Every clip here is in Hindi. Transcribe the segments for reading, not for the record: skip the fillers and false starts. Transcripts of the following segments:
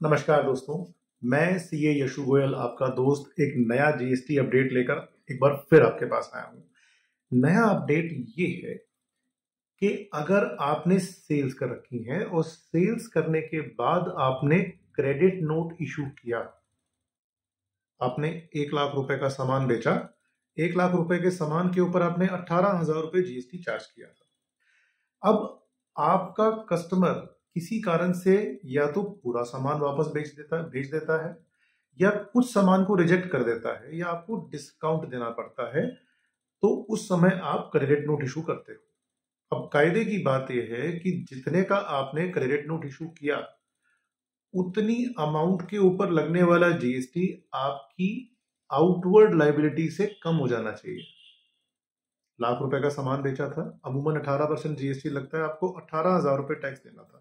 नमस्कार दोस्तों, मैं सीए यशु गोयल आपका दोस्त एक नया जीएसटी अपडेट लेकर एक बार फिर आपके पास आया हूं। नया अपडेट ये है कि अगर आपने सेल्स कर रखी है और सेल्स करने के बाद आपने क्रेडिट नोट इशू किया, आपने 1 लाख रुपए का सामान बेचा, 1 लाख रुपए के सामान के ऊपर आपने 18,000 रुपए जीएसटी चार्ज किया था। अब आपका कस्टमर किसी कारण से या तो पूरा सामान वापस भेज देता है या कुछ सामान को रिजेक्ट कर देता है या आपको डिस्काउंट देना पड़ता है, तो उस समय आप क्रेडिट नोट इशू करते हो। अब कायदे की बात यह है कि जितने का आपने क्रेडिट नोट इशू किया उतनी अमाउंट के ऊपर लगने वाला जीएसटी आपकी आउटवर्ड लायबिलिटी से कम हो जाना चाहिए। लाख रुपए का सामान बेचा था, अमूमन 18% जीएसटी लगता है, आपको 18,000 रुपए टैक्स देना था।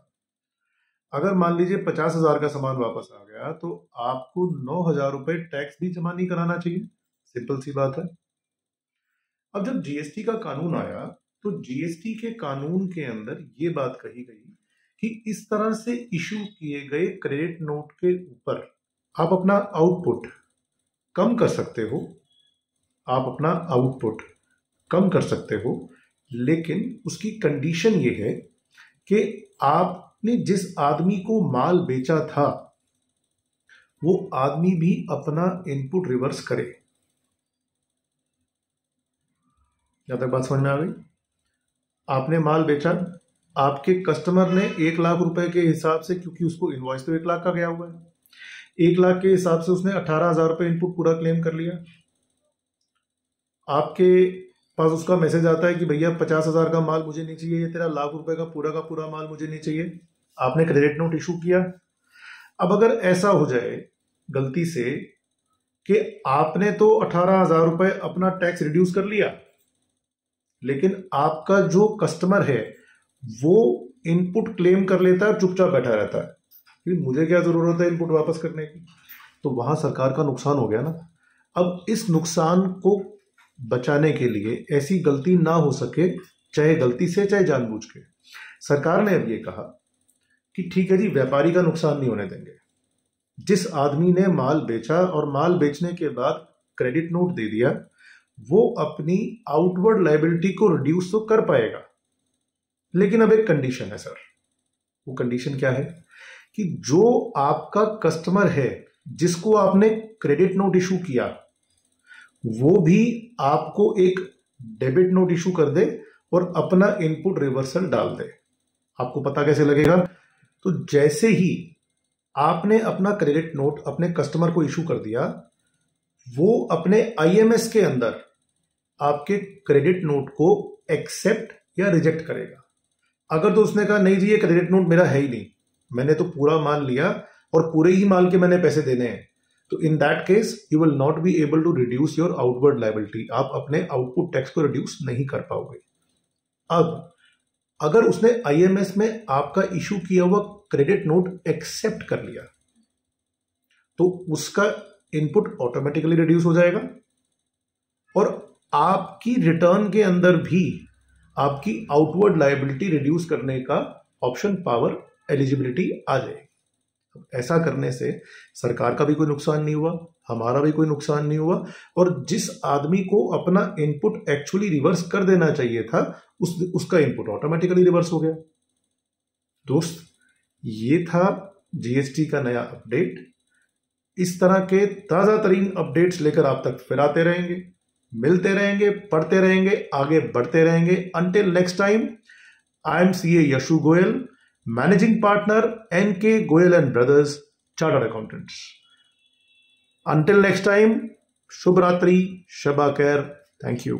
अगर मान लीजिए 50,000 का सामान वापस आ गया तो आपको 9,000 रुपए टैक्स भी जमा नहीं कराना चाहिए। सिंपल सी बात है। अब जब जीएसटी का कानून आया तो जीएसटी के कानून के अंदर ये बात कही गई कि इस तरह से इशू किए गए क्रेडिट नोट के ऊपर आप अपना आउटपुट कम कर सकते हो, लेकिन उसकी कंडीशन ये है कि आपने जिस आदमी को माल बेचा था वो आदमी भी अपना इनपुट रिवर्स करे। क्या तक बात समझ में आ गई? आपने माल बेचा, आपके कस्टमर ने 1 लाख रुपए के हिसाब से, क्योंकि उसको इनवॉइस तो 1 लाख का गया हुआ है, 1 लाख के हिसाब से उसने 18,000 रुपए इनपुट पूरा क्लेम कर लिया। आपके पास उसका मैसेज आता है कि भैया 50,000 का माल मुझे नहीं चाहिए, ये तेरा लाख रुपए का पूरा माल मुझे नहीं चाहिए। आपने क्रेडिट नोट इशू किया। अब अगर ऐसा हो जाए गलती से कि आपने तो 18,000 रुपए अपना टैक्स रिड्यूस कर लिया, लेकिन आपका जो कस्टमर है वो इनपुट क्लेम कर लेता है और चुपचाप बैठा रहता है कि मुझे क्या जरूरत है इनपुट वापस करने की, तो वहां सरकार का नुकसान हो गया ना। अब इस नुकसान को बचाने के लिए, ऐसी गलती ना हो सके, चाहे गलती से चाहे जानबूझ के, सरकार ने अब ये कहा कि ठीक है जी, व्यापारी का नुकसान नहीं होने देंगे। जिस आदमी ने माल बेचा और माल बेचने के बाद क्रेडिट नोट दे दिया, वो अपनी आउटवर्ड लायबिलिटी को रिड्यूस तो कर पाएगा, लेकिन अब एक कंडीशन है सर। वो कंडीशन क्या है कि जो आपका कस्टमर है जिसको आपने क्रेडिट नोट इशू किया, वो भी आपको एक डेबिट नोट इशू कर दे और अपना इनपुट रिवर्सल डाल दे। आपको पता कैसे लगेगा? तो जैसे ही आपने अपना क्रेडिट नोट अपने कस्टमर को इशू कर दिया, वो अपने आईएमएस के अंदर आपके क्रेडिट नोट को एक्सेप्ट या रिजेक्ट करेगा। अगर तो उसने कहा नहीं जी, ये क्रेडिट नोट मेरा है ही नहीं, मैंने तो पूरा माल लिया और पूरे ही माल के मैंने पैसे देने हैं, तो in that case you will not be able to reduce your outward liability. आप अपने आउटपुट टैक्स को रिड्यूस नहीं कर पाओगे। अब अगर उसने आईएमएस में आपका इशू किया हुआ क्रेडिट नोट एक्सेप्ट कर लिया, तो उसका इनपुट ऑटोमेटिकली रिड्यूस हो जाएगा और आपकी रिटर्न के अंदर भी आपकी आउटवर्ड लायबिलिटी रिड्यूस करने का ऑप्शन, पावर, एलिजिबिलिटी आ जाएगी। ऐसा करने से सरकार का भी कोई नुकसान नहीं हुआ, हमारा भी कोई नुकसान नहीं हुआ, और जिस आदमी को अपना इनपुट एक्चुअली रिवर्स कर देना चाहिए था उसका इनपुट ऑटोमेटिकली रिवर्स हो गया। दोस्त, ये था जीएसटी का नया अपडेट। इस तरह के ताजा तरीन अपडेट्स लेकर आप तक फिर आते रहेंगे, मिलते रहेंगे, पढ़ते रहेंगे, आगे बढ़ते रहेंगे। Until next time, I am CA Yashu Goyal, Managing Partner, NK Goyal and Brothers, Chartered Accountants. Until next time, Shubh Ratri, Shabba Khair. Thank you.